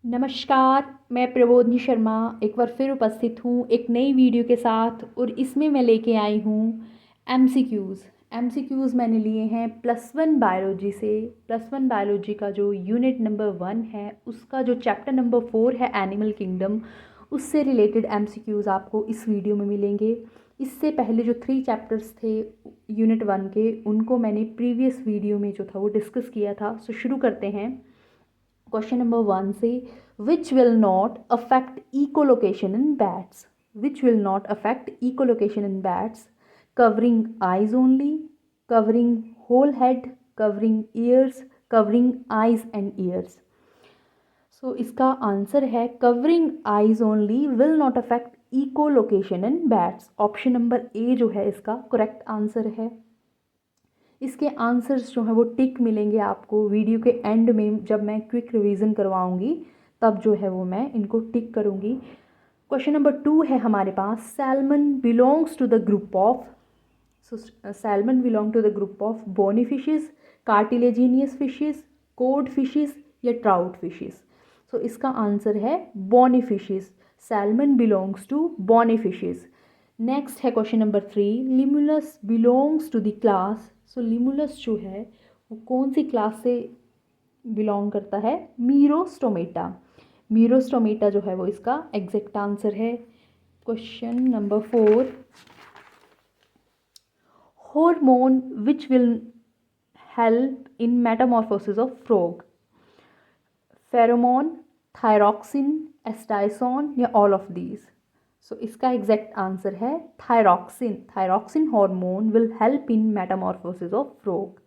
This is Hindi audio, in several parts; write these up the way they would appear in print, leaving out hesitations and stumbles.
नमस्कार, मैं प्रबोधिनी शर्मा एक बार फिर उपस्थित हूँ एक नई वीडियो के साथ। और इसमें मैं लेके आई हूँ एमसीक्यूज़। एमसीक्यूज़ मैंने लिए हैं +1 बायोलॉजी से। +1 बायोलॉजी का जो यूनिट नंबर 1 है, उसका जो चैप्टर नंबर 4 है एनिमल किंगडम, उससे रिलेटेड एमसीक्यूज़ आपको इस वीडियो में मिलेंगे। इससे पहले जो 3 चैप्टर्स थे यूनिट 1 के, उनको मैंने प्रीवियस वीडियो में जो था वो डिस्कस किया था। सो शुरू करते हैं क्वेश्चन नंबर 1 से। Which will not affect echolocation in bats. Which will not affect echolocation in bats? Covering eyes only, covering whole head, covering ears, covering eyes and ears. So इसका आंसर है covering eyes only will not affect echolocation in bats. Option number A जो है इसका करेक्ट आंसर है। इसके आंसर्स जो हैं वो टिक मिलेंगे आपको वीडियो के एंड में, जब मैं क्विक रिवीजन करवाऊंगी तब जो है वो मैं इनको टिक करूंगी। क्वेश्चन नंबर 2 है हमारे पास। Salmon belongs to the group of. Salmon belong to the group of bony fishes, cartilaginous fishes, cod fishes या ट्राउट फिशेस। सो इसका आंसर है bony fishes. Salmon belongs to bony fishes. Next है question number 3। Limulus belongs to the class. So Limulus जो है वो कौन सी क्लास से बिलोंग करता है? मीरोस्टोमेटा। मीरोस्टोमेटा जो है वो इसका एग्जैक्ट आंसर है। Question number 4। hormone which will help in metamorphosis of frog? Pheromone, thyroxine, ecdysone या ऑल ऑफ दीज? सो इसका एग्जैक्ट आंसर है thyroxine. Thyroxine hormone will help in metamorphosis of frog.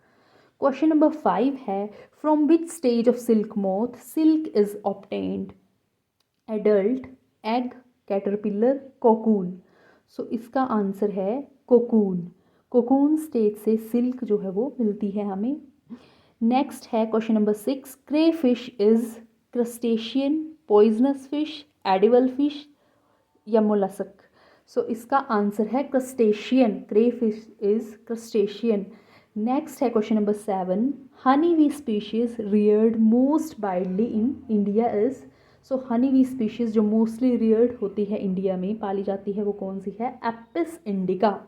Question number 5 है। From which stage of silk moth silk is obtained? Adult, egg, caterpillar, cocoon. So इसका आंसर है कोकून। कोकून स्टेज से सिल्क जो है वो मिलती है हमें। नेक्स्ट है question number 6। Crayfish is crustacean, poisonous fish, edible fish या मोलस्क? सो इसका आंसर है crustacean. Crayfish is crustacean. Next है question number 7। Honey bee species reared most widely in India is? So honey bee species जो मोस्टली रियर्ड होती है इंडिया में, पाली जाती है, वो कौन सी है? Apis indica.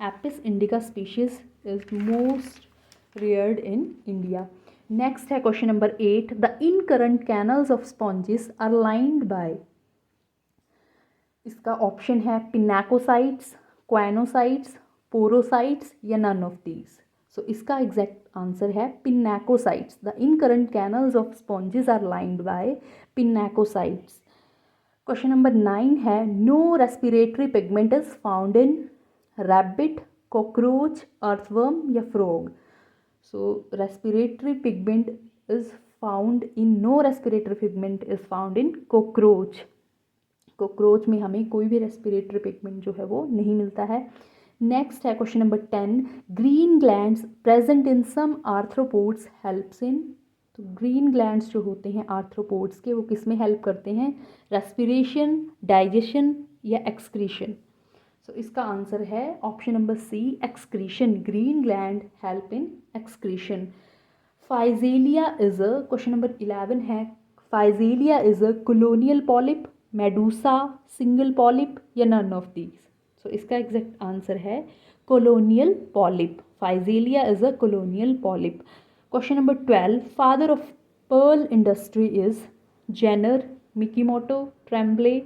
Apis indica species is most reared in India. Next है question number 8। The incurrent canals of sponges are lined by? इसका ऑप्शन है पिनाकोसाइट्स, क्वानोसाइट्स, पोरोसाइट्स या नन ऑफ दीज। सो इसका एग्जैक्ट आंसर है pinacocytes. The incurrent canals of sponges are lined by pinacocytes. Question number 9 है। No respiratory pigment is found in rabbit, cockroach, earthworm या frog? So respiratory pigment is found in no respiratory pigment is found in cockroach. cockroach में हमें कोई भी respiratory pigment जो है वो नहीं मिलता है। नेक्स्ट है question number 10। Green glands present in some arthropods helps in? तो ग्रीन ग्लैंड्स जो होते हैं आर्थ्रोपोड्स के, वो किस में हेल्प करते हैं? रेस्पिरेशन, डाइजेशन या एक्सक्रीशन? सो इसका आंसर है option number C, excretion. Green gland help in excretion. Physalia is a, question number 11 है। Physalia is a colonial polyp, medusa, single polyp या नन ऑफ दीज? सो इसका एग्जैक्ट आंसर है colonial polyp. Physalia is a colonial polyp. Question number 12। Father of pearl industry is? Jenner, Mikimoto, Trembley,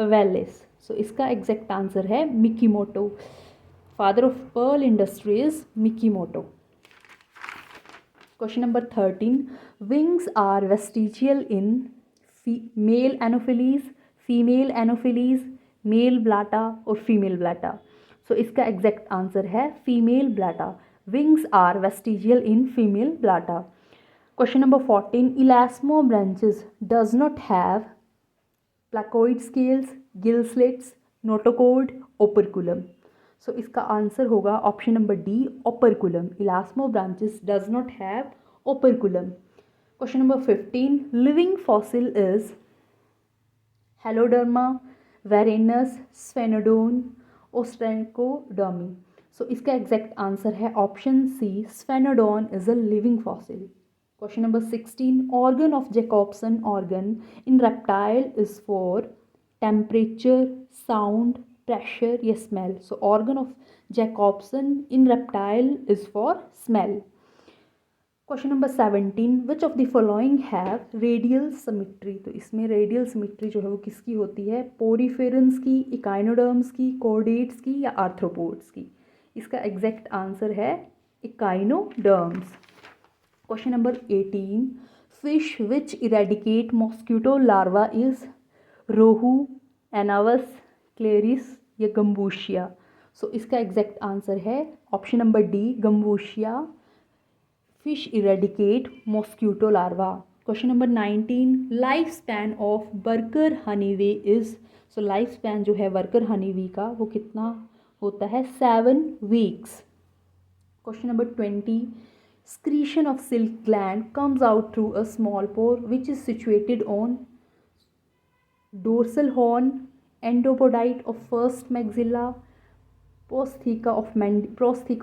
Wallace? So इसका एग्जैक्ट आंसर है मिकीमोटो। Father of pearl industry is Mikimoto. Question number 13। Wings are vestigial in male Anopheles, female Anopheles, male Blatta और फीमेल ब्लाटा? सो इसका एग्जैक्ट आंसर है female Blatta. Wings are vestigial in female Blatta. Question number 14। Elasmobranchs does not have placoid scales, gill slits, notochord, operculum? So इसका आंसर होगा option number D, operculum. Elasmobranchs does not have operculum. Question number 15। Living fossil is? Heloderma, वेरेनस, Sphenodon, Ostracodermi? So इसका एग्जैक्ट आंसर है option C, Sphenodon is a living fossil. Question number 16. Organ of Jacobson organ in reptile is for temperature, sound, pressure या smell. So organ of Jacobson in reptile is for smell. Question number 17. Which of the following have radial symmetry? तो इसमें radial symmetry जो है वो किसकी होती है? पोरीफेरेंस की, इकाइनोडर्म्स की, कॉर्डेट्स की या आर्थ्रोपोड्स की? इसका एग्जैक्ट आंसर है echinoderms. Question number 18. Fish which eradicate mosquito larva is rohu, anabas, clarias या गम्बूशिया. सो इसका एग्जैक्ट आंसर है option number D, gambusia. Fish eradicate mosquito larva. Question number 19. Life span of worker honeybee is. So life span जो है वर्कर हनीवी का वो कितना होता है? 7 weeks. Question number 20. Secretion of silk gland comes out through a small pore which is situated on dorsal horn, endopodite of first maxilla, prostheca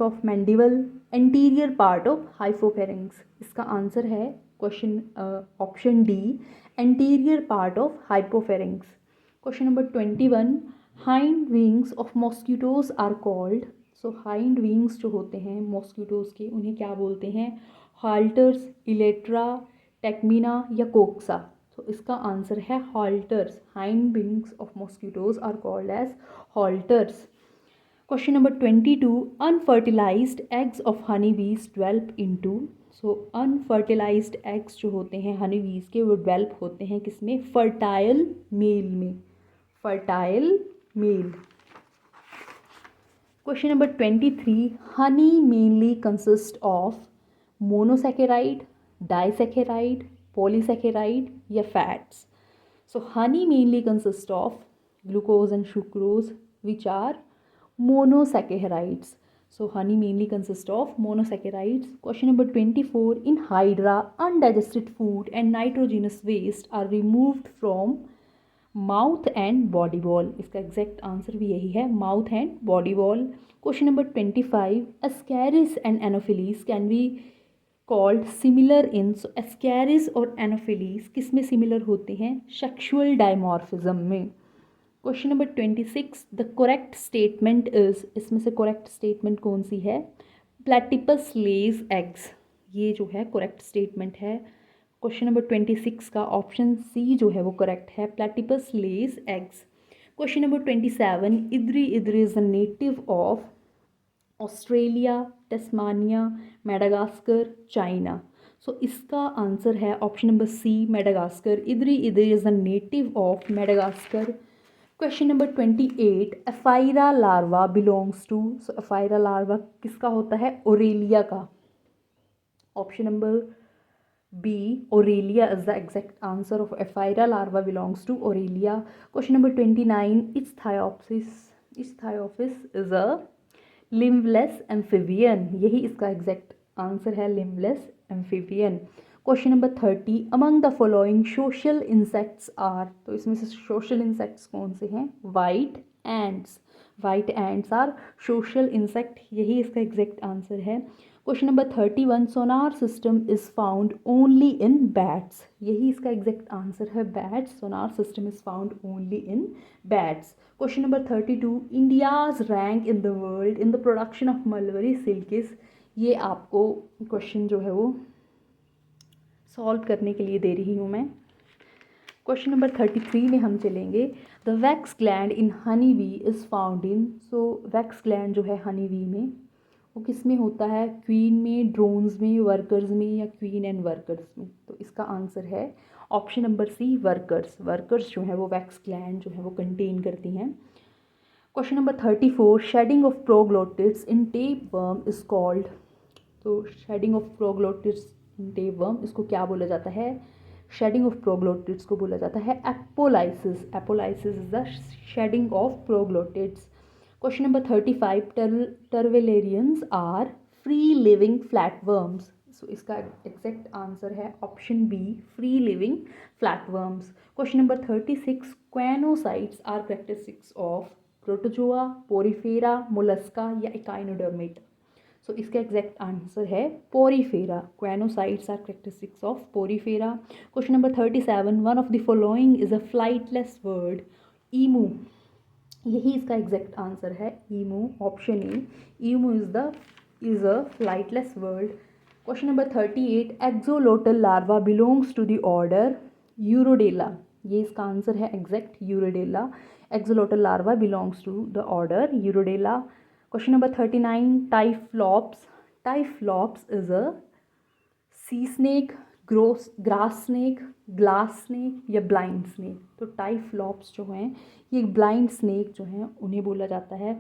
of mandible, anterior part of hypopharynx. इसका आंसर है question option D, anterior part of hypopharynx. Question number 21. hind wings of mosquitoes are called. So hind wings जो होते हैं मॉस्किटोज़ के उन्हें क्या बोलते हैं? हाल्टर्स, इलेट्रा, टेक्मिना या कोक्सा. तो इसका आंसर है halteres. Hind wings of mosquitoes are called as halteres. Question number 22. Unfertilised eggs of honey bees develop into. So unfertilised eggs जो होते हैं हनी बीज के वो डेवलप होते हैं किसमें? फर्टाइल मेल में. Fertile male. Question number 23. Honey mainly consists of monosaccharide, disaccharide, polysaccharide या fats. So honey mainly consists of glucose and sucrose which are monosaccharides. So honey mainly consists of monosaccharides. Question number 24. In hydra, undigested food and nitrogenous waste are removed from mouth and body wall. इसका एग्जैक्ट आंसर भी यही है, mouth and body wall. Question number 25. Ascaris and anopheles can be called similar in. So Ascaris और एनोफिलीज किस में सिमिलर होते हैं? सेक्सुअल डायमॉर्फिज्म में. Question number 26. The correct statement is. इसमें से करेक्ट स्टेटमेंट कौन सी है? Platypus lays eggs. ये जो है करेक्ट स्टेटमेंट है. क्वेश्चन नंबर 26 का ऑप्शन सी जो है वो करेक्ट है, platypus lays eggs. Question number 27. Indri is a native of Australia, Tasmania, Madagascar, China. So इसका आंसर है option number C, Madagascar. Indri is a native of Madagascar. Question number 28. Ephyra larva belongs to. So ephyra larva किसका होता है? ओरेलिया का. Option number B, Aurelia is the exact answer of Ephira larva belongs to Aurelia. Question number 29. Ichthyophis is a limbless amphibian. यही इसका exact answer है, limbless amphibian. Question number 30. Among the following social insects are. तो इसमें से social insects कौन से हैं? White ants. White ants are social insect. यही इसका exact answer है. Question number 31. Sonar system is found only in bats. यही इसका एग्जैक्ट आंसर है, bats. Sonar system is found only in bats. Question number 32. India's rank in the world in the production of mulberry silk is. ये आपको क्वेश्चन जो है वो सॉल्व करने के लिए दे रही हूँ मैं. क्वेश्चन नंबर 33 में हम चलेंगे. The wax gland in honey B is found in. So wax gland जो है हनी बी में वो किस में होता है? क्वीन में, ड्रोन्स में, वर्कर्स में या क्वीन एंड वर्कर्स में. तो इसका आंसर है option number C, workers. Workers जो है वो वैक्स ग्लैंड जो है वो कंटेन करती हैं. Question number 34. Shedding of proglottids in tape worm is called. तो shedding of proglottids in tape worm इसको क्या बोला जाता है? शेडिंग ऑफ प्रोग्लोटिड्स को बोला जाता है apolysis. Apolysis is the shedding of proglottids. Question number 35. Turbellarians are free living flatworms. So इसका एग्जैक्ट आंसर है option B, free living flatworms. Question number 36. Choanocytes are characteristics of protozoa, porifera, mollusca या इकाइनोडर्मेट. सो इसका एग्जैक्ट आंसर है porifera. Choanocytes are characteristics of porifera. Question number 37, one of the following is a flightless bird. Emu, यही इसका एग्जैक्ट आंसर है, ईमू, option A. Emu is a flightless bird. Question number 38, axolotl larva belongs to the order urodela. ये इसका आंसर है exact, urodela. Axolotl larva belongs to the order urodela. Question number 39, typhlops. Typhlops is a sea snake, grass snake, glass snake या ब्लाइंड स्नेक। तो टाइफ्लॉप्स जो हैं ये ब्लाइंड स्नेक जो हैं उन्हें बोला जाता है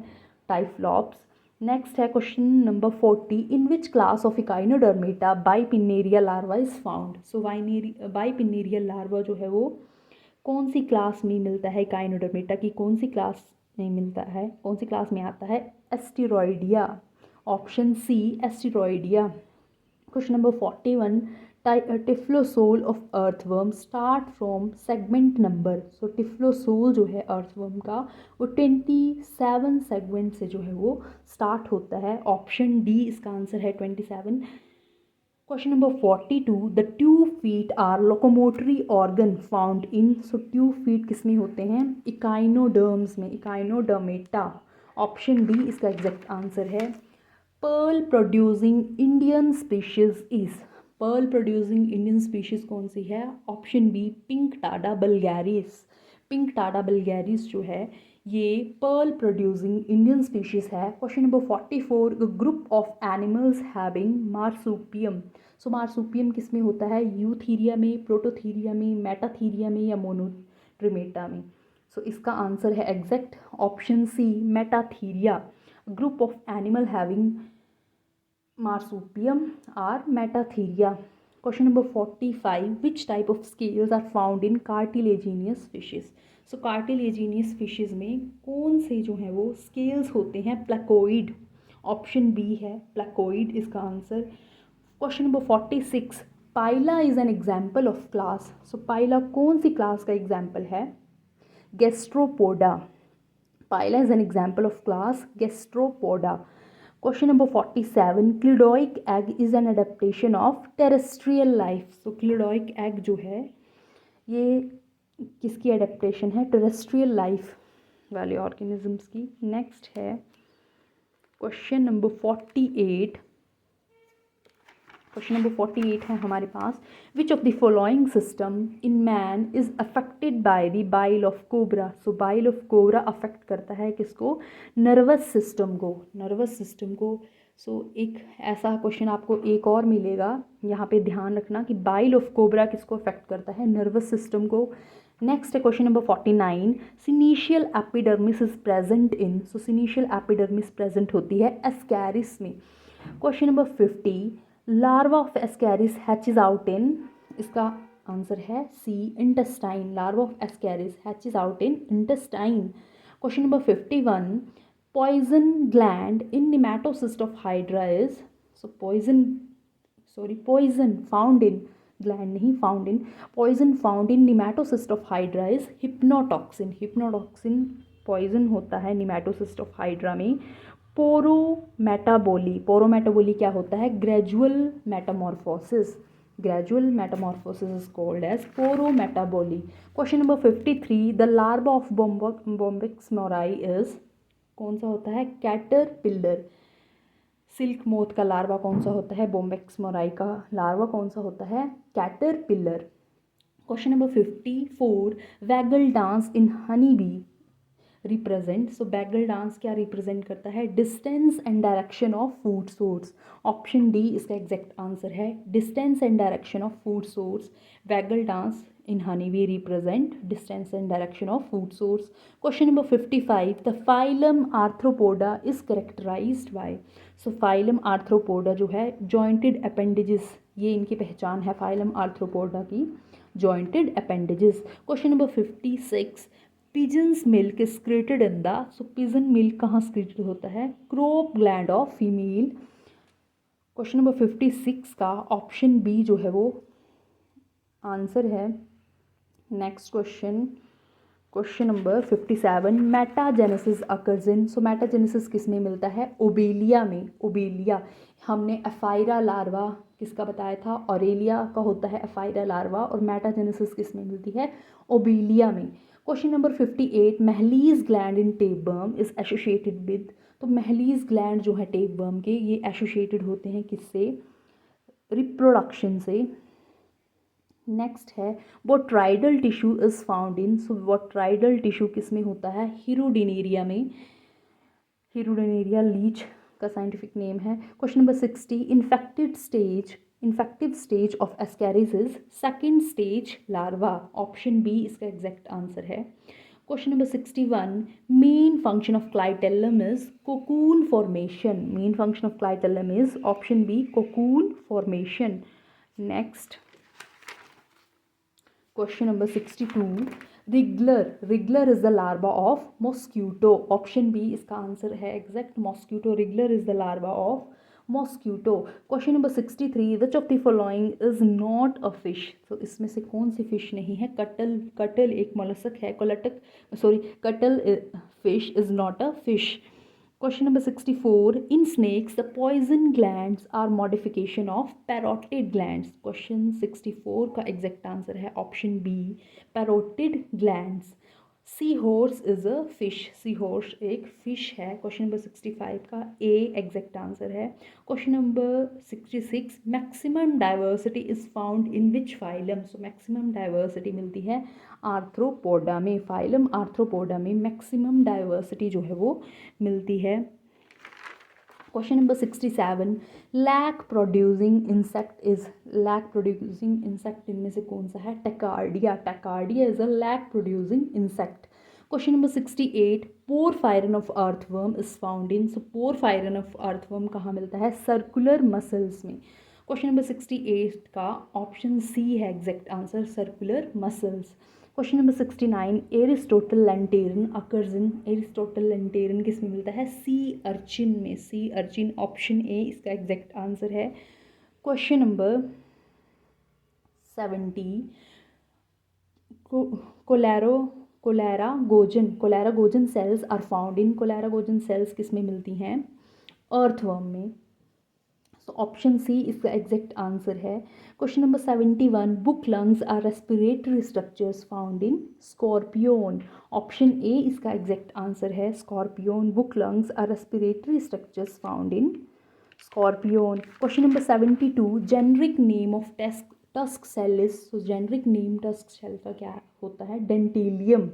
टाइफ्लॉप्स। नेक्स्ट है question number 40, in which class of echinodermata bipinnaria larva is found. So bipinnaria larva जो है वो कौन सी क्लास में मिलता है, इकाइनोडर्मेटा की कौन सी क्लास में मिलता है, कौन सी क्लास में आता है, asteroidea, option C asteroidea. Question number 41, typhlosole of earthworm start from segment number. So typhlosole जो है अर्थवर्म का वो 27 सेगमेंट से जो है वो स्टार्ट होता है, ऑप्शन डी इसका आंसर है 27। Question number 42, the tube feet are locomotory organ found in. So tube feet किस में होते हैं, इकाइनोडर्म्स में, इकाइनोडर्मेटा, ऑप्शन डी इसका एग्जैक्ट आंसर है। Pearl producing Indian species is. Pearl producing Indian species कौन सी है, option B pinctada vulgaris. Pinctada vulgaris जो है ये पर्ल प्रोड्यूसिंग इंडियन स्पीशीज है। Question number 44, group of animals having marsupium. So marsupium किस में होता है, यूथीरिया में, प्रोटोथीरिया में, मेटाथीरिया में या मोनोट्रिमेटा में। सो इसका आंसर है exact option C metatheria. Group of animal having marsupium are metatheria. Question number 45, which type of scales are found in cartilaginous fishes? So cartilaginous fishes में कौन से जो हैं वो scales होते हैं, placoid, ऑप्शन बी है placoid इसका answer. Question number 46, pila is an example of class. So pila कौन सी क्लास का एग्जाम्पल है, gastropoda. Pila is an example of class gastropoda. Question number 47, cleidoic egg is an adaptation of terrestrial life. So cleidoic egg जो है ये किसकी एडेप्टेशन है, टेरेस्ट्रियल लाइफ वाले ऑर्गेनिजम्स की। नेक्स्ट है क्वेश्चन नंबर 48। क्वेश्चन नंबर 48 है हमारे पास, विच of the following system in man is affected by the bile of cobra. So bile of cobra affect करता है किसको, नर्वस सिस्टम को, नर्वस सिस्टम को। सो एक ऐसा क्वेश्चन आपको एक और मिलेगा, यहाँ पे ध्यान रखना कि बाइल ऑफ कोबरा किसको अफेक्ट करता है, नर्वस सिस्टम को। नेक्स्ट है question number 49, syncytial epidermis is present in. So syncytial epidermis present होती है एस्कैरिस में। Question number 50, larva of ascaris hatches out in. इसका आंसर है C intestine. Larva of ascaris hatches out in intestine. Question number 51, poison gland in nematocyst of hydra is. So poison found in, gland नहीं, found in, poison found in nematocyst of hydra is hypnotoxin. Hypnotoxin poison होता है नेमेटोसिस्ट ऑफ हाइड्रा में। पोरोमेटाबोली, पोरोमेटाबोली क्या होता है, gradual metamorphosis. Gradual metamorphosis is called as paurometaboly. Question number 53, the larva of bombyx mori is. कौन सा होता है, कैटरपिलर। सिल्क मोथ का लार्वा कौन सा होता है, बॉम्बिक्स मोराई का लार्वा कौन सा होता है, caterpillar. Question number 54, waggle dance in honey bee represent. So waggle dance क्या रिप्रेजेंट करता है, distance and direction of food source. Option D इसका एग्जैक्ट आंसर है, distance and direction of food source. Waggle dance in honey bee represent distance and direction of food source. Question number 55, the phylum arthropoda is characterized by. So phylum arthropoda जो है जॉइंटेड अपेंडेजेस, ये इनकी पहचान है फाइलम आर्थ्रोपोडा की, jointed appendages. Question number 56, pigeons milk is created in the. So pigeon milk कहाँ क्रिएटेड होता है, crop gland of female. Question number 56 का ऑप्शन बी जो है वो आंसर है। Next question, question number 57, metagenesis occurs in, so metagenesis किस में मिलता है? ओबेलिया में। ओबेलिया, हमने एफाइरा लार्वा किसका बताया था? ऑरेलिया का होता है एफाइरा लार्वा, और मेटाजेनेसिस किस में मिलती है? ओबेलिया में। Question number 58, Mehlis gland in tapeworm is associated with, तो महलीज ग्लैंड जो है टेपवर्म के, ये एसोसिएटेड होते हैं किससे? रिप्रोडक्शन से। नेक्स्ट है botryoidal tissue is found in, so botryoidal tissue किस में होता है? हिरुडिनेरिया में। हिरुडिनेरिया लीच का साइंटिफिक नेम है। Question number 60, infective stage of ascaris second stage larva, option B इसका एग्जैक्ट आंसर है। Question number 61, main function of clitellum is cocoon formation, main function of clitellum is option B cocoon formation. Next question number 62, wriggler is the larva of mosquito, option B इसका आंसर है exact mosquito, wriggler is the larva of mosquito. Question number 63, which of the following is not a fish, तो इसमें से कौन सी फिश नहीं है? कटल एक मोलस्क है, cuttle fish is not a fish. Question number 64, in snakes the poison glands are modification of parotid glands, question 64 का एग्जैक्ट आंसर है option B parotid glands। Sea horse is a fish, sea horse एक फिश है, क्वेश्चन नंबर 65 का ए एग्जैक्ट आंसर है। Question number 66, maximum diversity is found in which phylum, so maximum diversity मिलती है आर्थ्रोपोडा में, फाइलम आर्थ्रोपोडा में मैक्सिमम डाइवर्सिटी जो है वो मिलती है। Question number 67, lac producing insect इनमें से कौन सा है? टैकार्डिया, tachardia is a lac producing insect. Question number 68, porphyrin of earthworm is found in, so porphyrin of earthworm कहाँ मिलता है? सर्कुलर मसल्स में। क्वेश्चन नंबर 68 का ऑप्शन सी है exact answer, circular muscles. Question number 69, Aristotle lantern occurs in, Aristotle lantern किस में मिलता है? सी अर्चिन में, सी अर्चिन ऑप्शन ए इसका एग्जैक्ट आंसर है। Question number 70, chloragogen cells are found in, chloragogen cells किस में मिलती हैं? अर्थवर्म में, सो ऑप्शन सी इसका एग्जैक्ट आंसर है। Question number 71, book lungs are respiratory structures found in scorpion, option A इसका एग्जैक्ट आंसर है scorpion, book lungs are respiratory structures found in scorpion. Question number 72, generic name of tusk shell is, so generic name tusk shell का क्या होता है? Dentalium,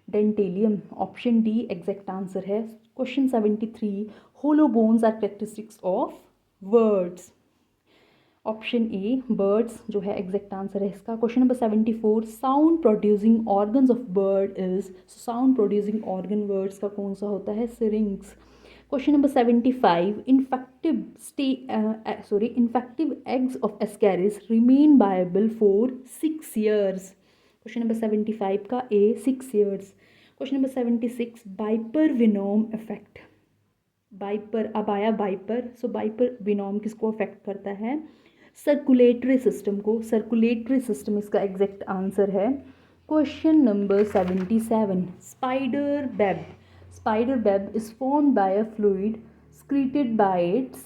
dentalium option D exact answer है। Question 73, hollow bones are characteristics of birds, option A birds जो है एग्जैक्ट आंसर है इसका। Question number 74, sound producing organs of bird is, sound producing organ birds का कौन सा होता है? Syrinx. Question number 75, infective eggs of ascaris remain viable for 6 years, question number 75 का A 6 years। Question number 76, viper venom effect, viper अब आया बाइपर, सो बाइपर विनोम किसको अफेक्ट करता है? सर्कुलेटरी सिस्टम को, सर्कुलेटरी सिस्टम इसका एग्जैक्ट आंसर है। Question number 77, spider web is formed by a fluid secreted by its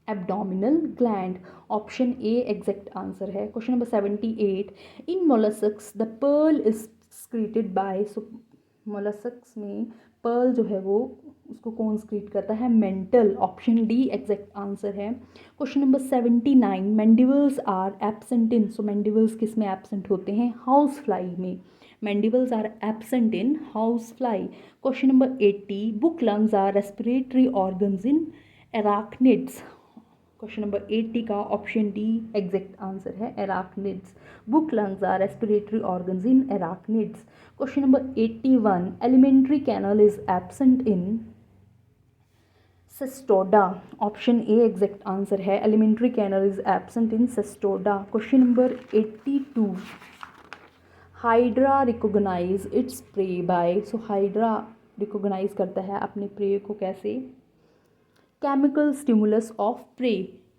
abdominal gland, option A exact answer है। Question number 78, in molluscs the pearl is secreted by, so molluscs में पर्ल जो है वो उसको कौन स्क्रीट करता है? Mantle, option D exact answer है। Question number 79, mandibles are absent in, so mandibles किस में एब्सेंट होते हैं? हाउस फ्लाई में, mandibles are absent in house fly. Question number 80, book lungs are respiratory organs in arachnids, question number 80 का ऑप्शन डी एग्जैक्ट आंसर है arachnids, book lungs are respiratory organs in arachnids. Question number 81, alimentary canal is absent in cestoda, option A exact answer है alimentary canal is absent in cestoda. Question number 82, hydra recognise its prey by, so hydra recognise करता है अपने प्रे को कैसे? Chemical stimulus of prey,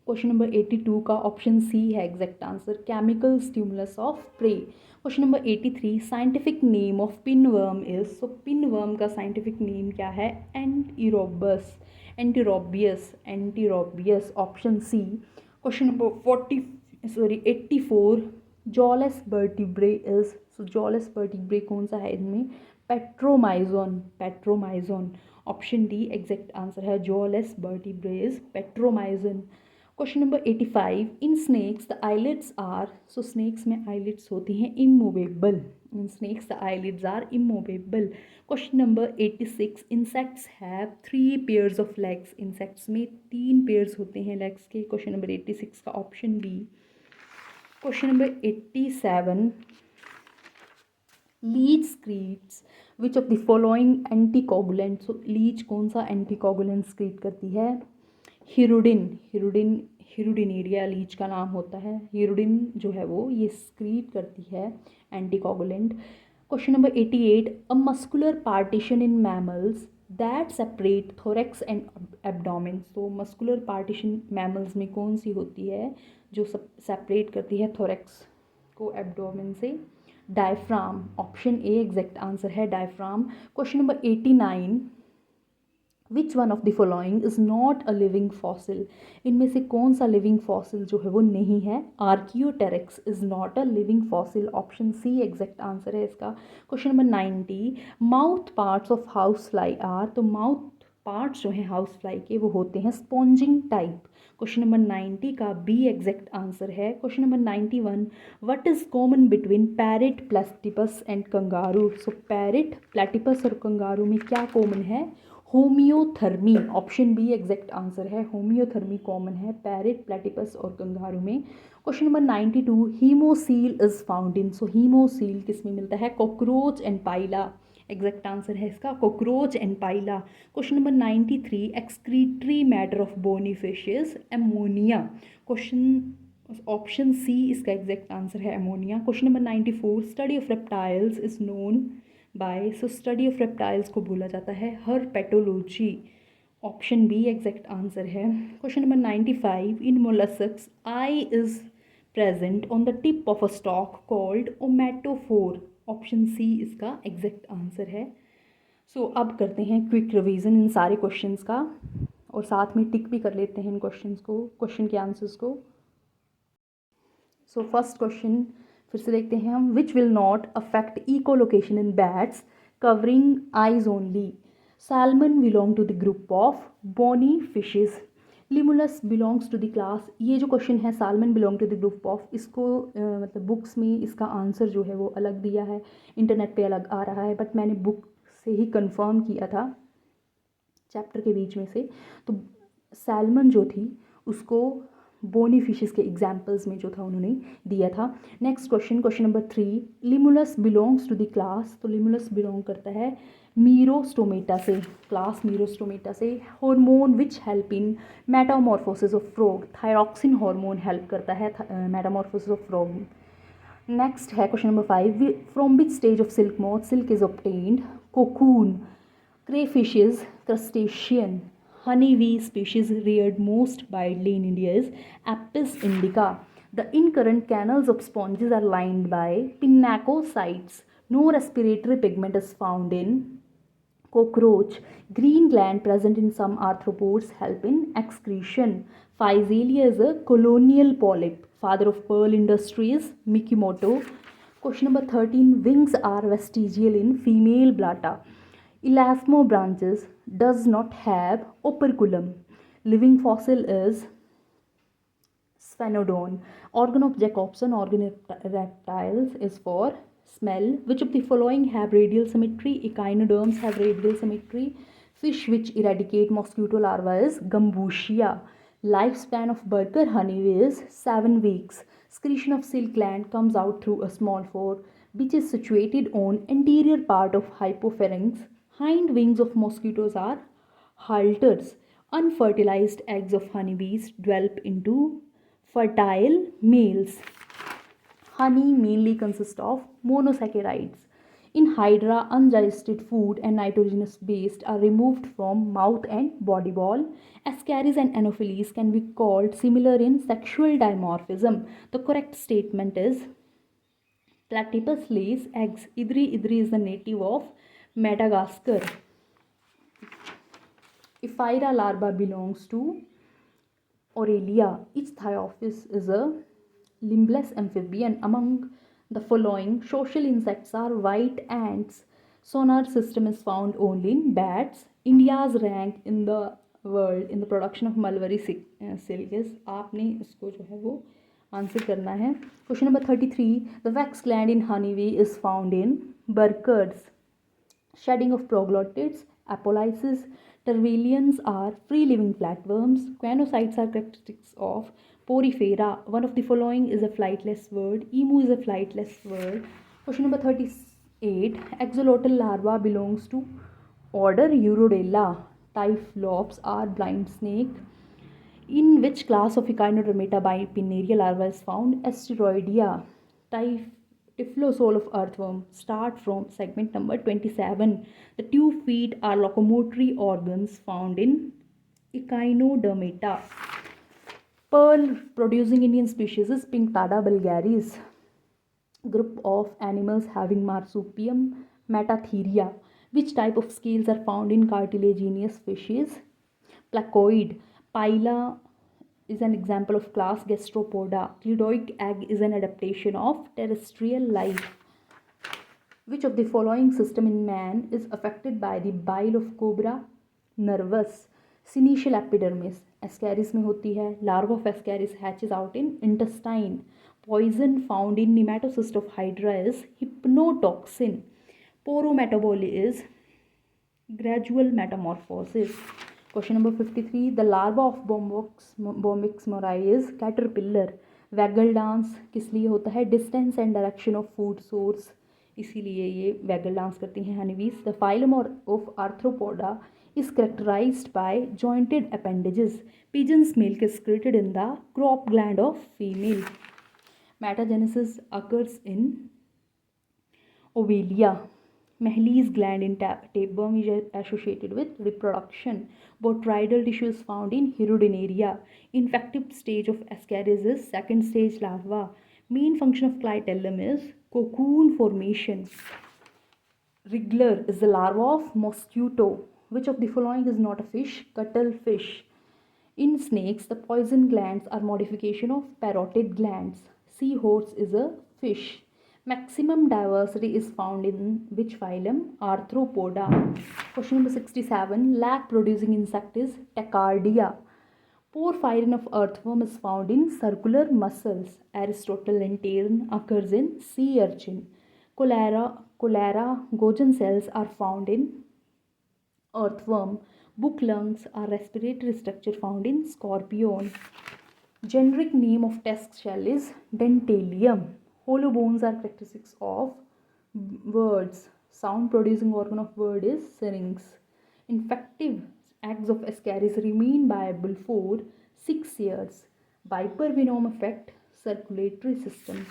question number 82 का ऑप्शन सी है exact answer, chemical stimulus of prey. Question number 83, scientific name of pinworm is, so pinworm का साइंटिफिक नेम क्या है, enterobus, enterobius, enterobius, option C. Question number 84, jawless vertebrate is, so jawless vertebrate कौन सा है इनमें, petromyzon, petromyzon, option D exact answer है, jawless vertebrate is petromyzon. Question number 85, in snakes the eyelids are, so snakes में आईलिड्स होती हैं immovable, in snakes the eyelids are immovable. Question number 86, insects have 3 pairs of legs, insects में 3 पेयर्स होते हैं लेग्स के। क्वेश्चन नंबर 86 का option B. Question number 87, leech secretes which of the following anticoagulant, so leech कौन सा एंटीकोगुलेंट स्क्रीट करती है, हिरुडिन, हिरुडिन, हिरुडिनेरिया लीच का नाम होता है, हिरुडिन जो है वो ये स्क्रीट करती है anticoagulant. Question number 88, a muscular partition in mammals that separate thorax and abdomen, तो मस्कुलर पार्टीशन मैमल्स में कौन सी होती है जो सेपरेट करती है थोरेक्स को एब्डोमेन से, diaphragm, option A exact answer है, diaphragm. Question number 89, which one of the following is not a living fossil, इनमें से कौन सा लिविंग फॉसिल जो है वो नहीं है, archaeopteryx is not a living fossil, option C exact answer है इसका। Question number 90, mouth parts of house fly are, तो माउथ पार्ट्स जो हैं हाउस फ्लाई के वो होते हैं स्पॉन्जिंग टाइप। क्वेश्चन नंबर 90 का बी एग्जैक्ट आंसर है। Question number 91, what is common between parrot, platypus and kangaroo, so parrot, platypus और कंगारू में क्या कॉमन है, होमियोथर्मी, ऑप्शन बी एग्जैक्ट आंसर है, होमियोथर्मी कॉमन है पैरेट, प्लेटिपस और कंगारू में। Question number 92, haemocoel is found in, so haemocoel किस में मिलता है, cockroach and Pila, exact answer है इसका cockroach and Pila. Question number 93, excretory matter of bony fishes, ammonia, question option C इसका एग्जैक्ट आंसर है ammonia. Question number 94, study of reptiles is known by, so study of reptiles को बोला जाता है herpetology, option B exact answer है। Question number 95, in molluscs eye is present on the tip of a stalk called ommatophore, option C इसका एग्जैक्ट आंसर है। सो अब करते हैं क्विक रिवीजन इन सारे क्वेश्चंस का और साथ में टिक भी कर लेते हैं इन क्वेश्चंस को, क्वेश्चन के आंसर्स को। सो फर्स्ट क्वेश्चन फिर से देखते हैं हम, which will not affect echolocation in bats covering eyes only, salmon belong to the group of bony fishes, limulus belongs to the class, ये जो क्वेश्चन है salmon belong to the group of, इसको मतलब बुक्स में इसका आंसर जो है वो अलग दिया है, इंटरनेट पे अलग आ रहा है, बट मैंने बुक से ही कंफर्म किया था चैप्टर के बीच में से, तो सैल्मन जो थी उसको बोनी फिशेस के एग्जाम्पल्स में जो था उन्होंने दिया था। Next question, question number 3, Limulus belongs to the class, तो लिमुलस बिलोंग करता है मीरोस्टोमेटा से, क्लास मीरोस्टोमेटा से। Hormone which help in metamorphosis of frog, thyroxine hormone help करता है मेटामॉर्फोसिस ऑफ फ्रॉग। नेक्स्ट है question number 5, from which stage of silk moth silk is obtained, cocoon, crayfishes, crustacean, honeybee species reared most widely in India is Apis indica. The incurrent canals of sponges are lined by pinacocytes. No respiratory pigment is found in cockroach. Green gland present in some arthropods help in excretion. Physalia is a colonial polyp. Father of pearl industry is Mikimoto. Question number 13, wings are vestigial in female blatta. Elasmobranchs does not have operculum. Living fossil is Sphenodon. Organ of Jacobson, organ of reptiles is for smell. Which of the following have radial symmetry? Echinoderms have radial symmetry. Fish which eradicate mosquito larvae is Gambusia. Lifespan of worker honeybee is 7 weeks. Secretion of silk gland comes out through a small pore which is situated on anterior part of hypopharynx. Hind wings of mosquitoes are halters. Unfertilized eggs of honeybees develop into fertile males. Honey mainly consists of monosaccharides. In Hydra, undigested food and nitrogenous waste are removed from mouth and body wall. Ascaris and Anopheles can be called similar in sexual dimorphism. The correct statement is Platypus lays eggs. Idri idri is the native of Madagascar. Ephyra larva belongs to Aurelia. Ichthyophis is a limbless amphibian. Among the following social insects are white ants. Sonar system is found only in bats. India's rank in the world in the production of mulberry silk is, आपने इसको जो है वो आंसर करना है. Question number 33. The wax gland in honeybee is found in birds. Shedding of proglottids, apolysis. Tervillians are free-living flatworms. Choanocytes are characteristics of Porifera. One of the following is a flightless bird. Emu is a flightless bird. Question number 38. Axolotl larva belongs to order Urodela. Typhlops are blind snake. In which class of Echinodermata bipinnaria larva is found? Asteroidea. Typhlosaur of earthworm. Start from segment number 27. The 2 feet are locomotory organs found in Echinodermata. Pearl producing Indian species is Pinctada vulgaris. Group of animals having marsupium Metatheria. Which type of scales are found in cartilaginous fishes? Placoid. Pila is an example of class Gastropoda. Cleidoic egg is an adaptation of terrestrial life. Which of the following system in man is affected by the bile of cobra? Nervous. Senecial epidermis. Ascaris में होती है. Larva of Ascaris hatches out in intestine. Poison found in nematocyst of Hydra is hypnotoxin. Porometaboly is gradual metamorphosis. Question number 53. The larva of Bombyx morai is caterpillar. Waggle dance किस लिए होता है? Distance and direction of food source, इसीलिए ये waggle dance करती हैं honeybees. The phylum of Arthropoda is characterized by jointed appendages. Pigeon's milk is secreted in the crop gland of female. Metagenesis occurs in Ovelia. Mehley's gland in tapeworm is associated with reproduction. Botryral tissue is found in Hirudinaria. Infective stage of Ascaris is second stage larva. Main function of clitellum is cocoon formation. Wriggler is the larva of mosquito. Which of the following is not a fish? Cuttlefish. In snakes, the poison glands are modification of parotid glands. Seahorse is a fish. Maximum diversity is found in which phylum? Arthropoda. Question number 67. Lac producing insect is Tachardia. Porphyrin of earthworm is found in circular mussels. Aristotle and Tern occurs in sea urchin. Cholera Gogen cells are found in earthworm. Book lungs are respiratory structure found in scorpion. Generic name of test shell is Dentalium. Hollow bones are characteristics of birds. Sound producing organ of bird is syrinx. Infective eggs of Ascaris remain viable for 6 years. Viper venom affect circulatory system.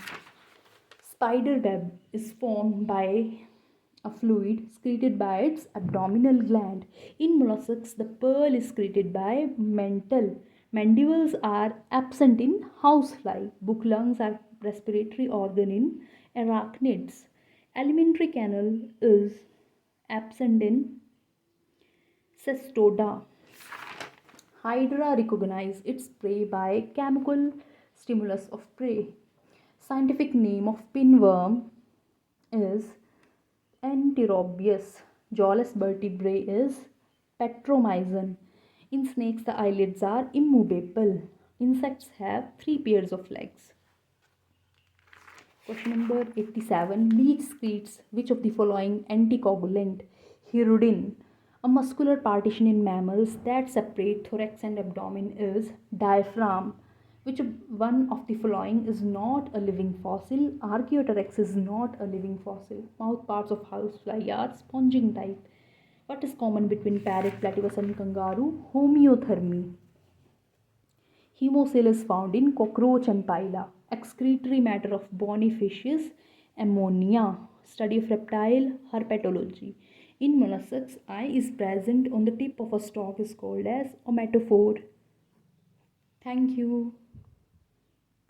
Spider web is formed by a fluid secreted by its abdominal gland. In mollusks, the pearl is secreted by mental. Mandibles are absent in housefly. Book lungs are respiratory organ in arachnids. Alimentary canal is absent in Cestoda. Hydra recognize its prey by chemical stimulus of prey. Scientific name of pinworm is Antirobius. Jawless vertebrae is Petromyzon. In snakes, the eyelids are immovable. Insects have 3 pairs of legs. Question number 87. Leech secretes which of the following anticoagulant? Hirudin. A muscular partition in mammals that separate thorax and abdomen is diaphragm. Which one of the following is not a living fossil? Archaeopteryx is not a living fossil. Mouth parts of housefly are sponging type. What is common between parrot, platypus and kangaroo? Homeothermy. Hemocoel is found in cockroach and pila. Excretory matter of bony fish is ammonia. study of reptile herpetology. In mollusks, eye is present on the tip of a stalk is called as omatophore. Thank you.